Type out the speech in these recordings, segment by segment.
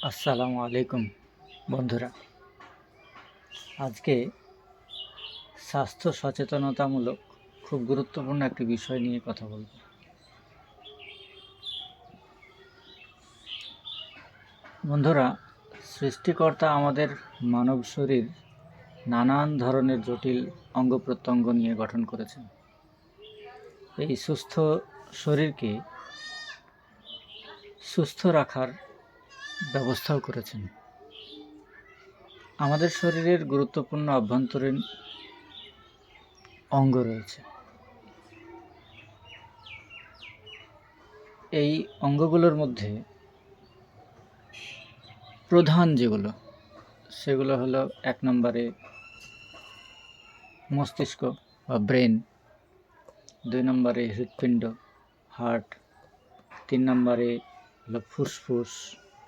আসসালামু আলাইকুম বন্ধুরা। আজকে স্বাস্থ্য সচেতনতামূলক খুব গুরুত্বপূর্ণ একটি বিষয় নিয়ে কথা বলব। বন্ধুরা, সৃষ্টিকর্তা আমাদের মানব শরীর নানান ধরনের জটিল অঙ্গ প্রত্যঙ্গ নিয়ে গঠন করেছেন। এই সুস্থ শরীরকে সুস্থ রাখার ব্যবস্থাও করেছেন। আমাদের শরীরের গুরুত্বপূর্ণ অভ্যন্তরীণ অঙ্গ রয়েছে। এই অঙ্গগুলোর মধ্যে প্রধান সেগুলো হলো ১ নম্বরে মস্তিষ্ক বা ব্রেন, ২ নম্বরে হৃৎপিণ্ড হার্ট, ৩ নম্বরে হলো ফুসফুস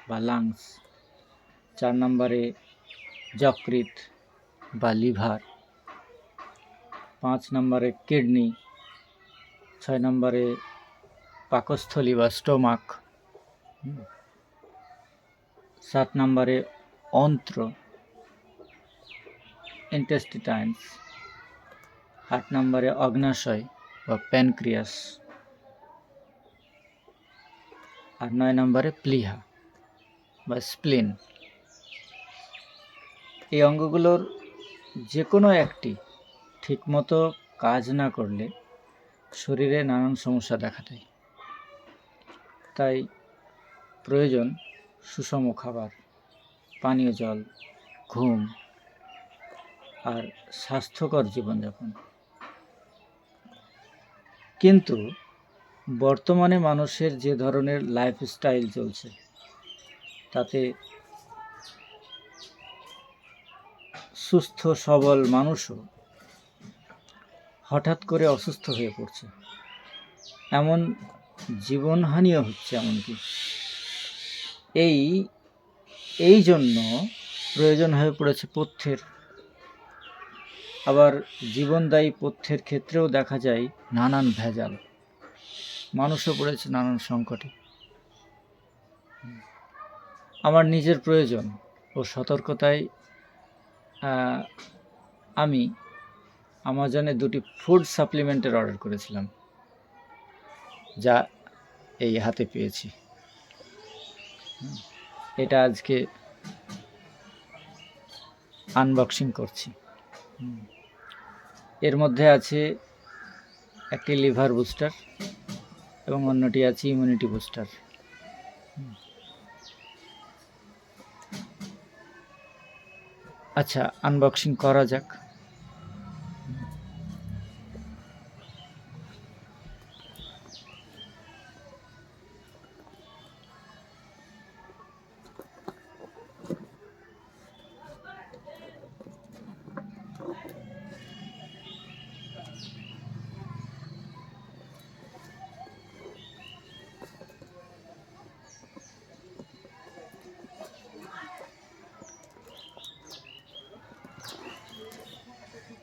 বা লাংস, ৪ নম্বরে যকৃৎ বা লিভার, ৫ নম্বরে কিডনি, ৬ নম্বরে পাকস্থলী বা স্টোমাক, ৭ নম্বরে অন্ত্র ইন্টেস্টাইনস, ৮ নম্বরে অগ্ন্যাশয় বা প্যানক্রিয়াস, আর ৯ নম্বরে প্লিহা বা স্প্লিন। এই অঙ্গগুলোর যে কোনো একটি ঠিকমতো কাজ না করলে শরীরে নানান সমস্যা দেখা দেয়। তাই প্রয়োজন সুষম খাবার, পানীয় জল, ঘুম আর স্বাস্থ্যকর জীবনযাপন। কিন্তু বর্তমানে মানুষের যে ধরনের লাইফস্টাইল চলছে, তাতে সুস্থ সবল মানুষও হঠাৎ করে অসুস্থ হয়ে পড়ছে, এমন জীবনহানিও হচ্ছে। এমনকি এই জন্য প্রয়োজন হয়ে পড়েছে পথ্যের। আবার জীবনদায়ী পথ্যের ক্ষেত্রেও দেখা যায় নানান ভেজাল, মানুষও পড়েছে নানান সংকটে। আমার নিজের প্রয়োজন ও সতর্কতায় আমি অ্যামাজনে 2টি ফুড সাপ্লিমেন্টের অর্ডার করেছিলাম, যা এই হাতে পেয়েছি। এটা আজকে আনবক্সিং করছি। এর মধ্যে আছে একটি লিভার বুস্টার এবং অন্যটি আছে ইমিউনিটি বুস্টার। আচ্ছা, আনবক্সিং করা যাক।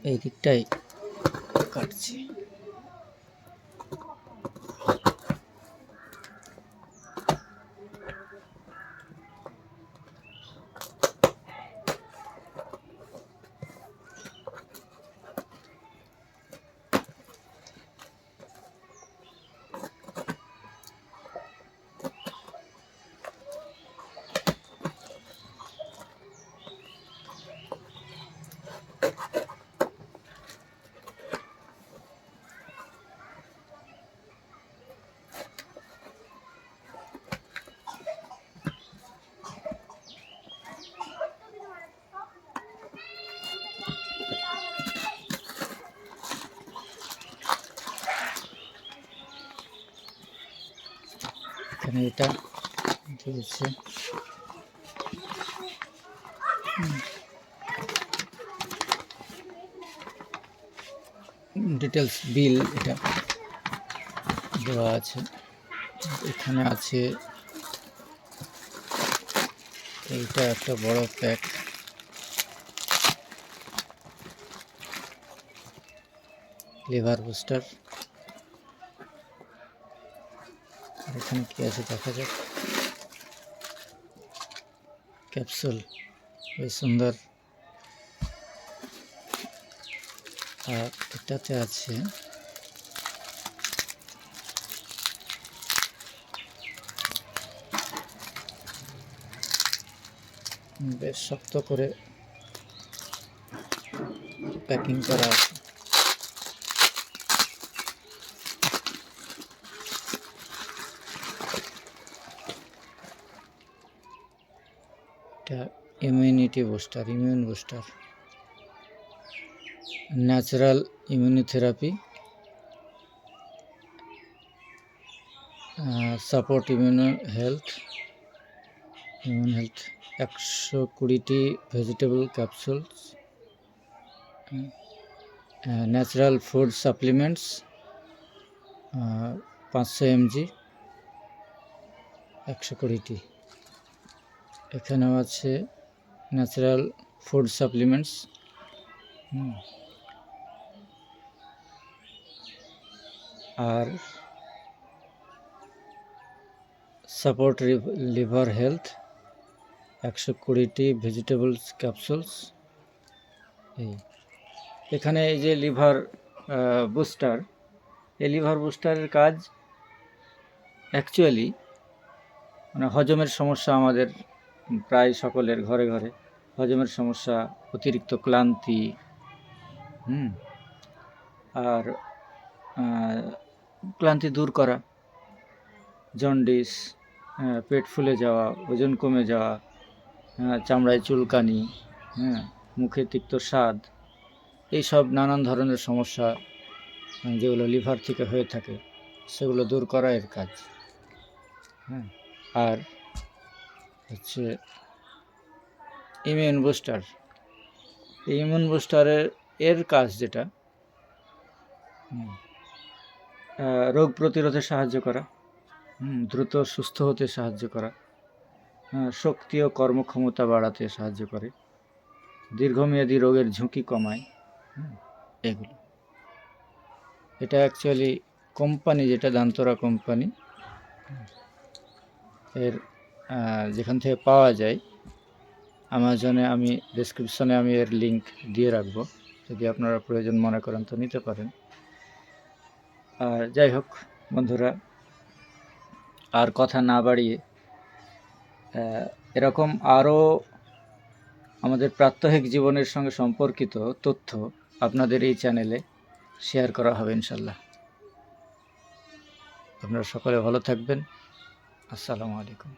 এই দিকটাই কাটছি। এখানে এটা দিয়েছে ডিটেলস বিল, এটা দেওয়া আছে। এখানে আছে এইটা একটা বড় প্যাক, লিভার বুস্টার। এখানে কি আছে দেখা যাক। ক্যাপসুল, বেশ সুন্দর। আর এটাতে আছে বেশ শক্ত করে প্যাকিং করা আছে। এটা immunity booster, immune booster, natural immunotherapy, support immune health. 120টি vegetable capsules, natural food supplements 500 mg, 120টি। এখানেও আছে ন্যাচারাল ফুড সাপ্লিমেন্টস, আর সাপোর্ট লিভার হেলথ 120টি ভেজিটেবলস ক্যাপসুলস। এখানে এই যে লিভার বুস্টার, এই লিভার বুস্টারের কাজ অ্যাকচুয়ালি মানে হজমের সমস্যা আমাদের প্রায় সকলের ঘরে ঘরে, হজমের সমস্যা, অতিরিক্ত ক্লান্তি, আর ক্লান্তি দূর করা, জন্ডিস, পেট ফুলে যাওয়া, ওজন কমে যাওয়া, চামড়ায় চুলকানি, মুখে তিক্ত স্বাদ, এইসব নানান ধরনের সমস্যা যেগুলো লিভার থেকে হয়ে থাকে সেগুলো দূর করা এর কাজ। আর হচ্ছে ইমিউন বুস্টার, এই ইমিউন বুস্টারের এর কাজ যেটা রোগ প্রতিরোধে সাহায্য করা, দ্রুত সুস্থ হতে সাহায্য করা, শক্তি ও কর্মক্ষমতা বাড়াতে সাহায্য করে, দীর্ঘমেয়াদী রোগের ঝুঁকি কমায়, এগুলো। এটা অ্যাকচুয়ালি কোম্পানি যেটা দান্তরা কোম্পানি, এর যেখান থেকে পাওয়া যায় অ্যামাজনে, আমি ডেসক্রিপশনে আমি এর লিঙ্ক দিয়ে রাখবো, যদি আপনারা প্রয়োজন মনে করেন তো নিতে পারেন। আর যাই হোক বন্ধুরা, আর কথা না বাড়িয়ে এরকম আরও আমাদের প্রাত্যহিক জীবনের সঙ্গে সম্পর্কিত তথ্য আপনাদের এই চ্যানেলে শেয়ার করা হবে ইনশাল্লাহ। আপনারা সকলে ভালো থাকবেন। আসসালামু আলাইকুম।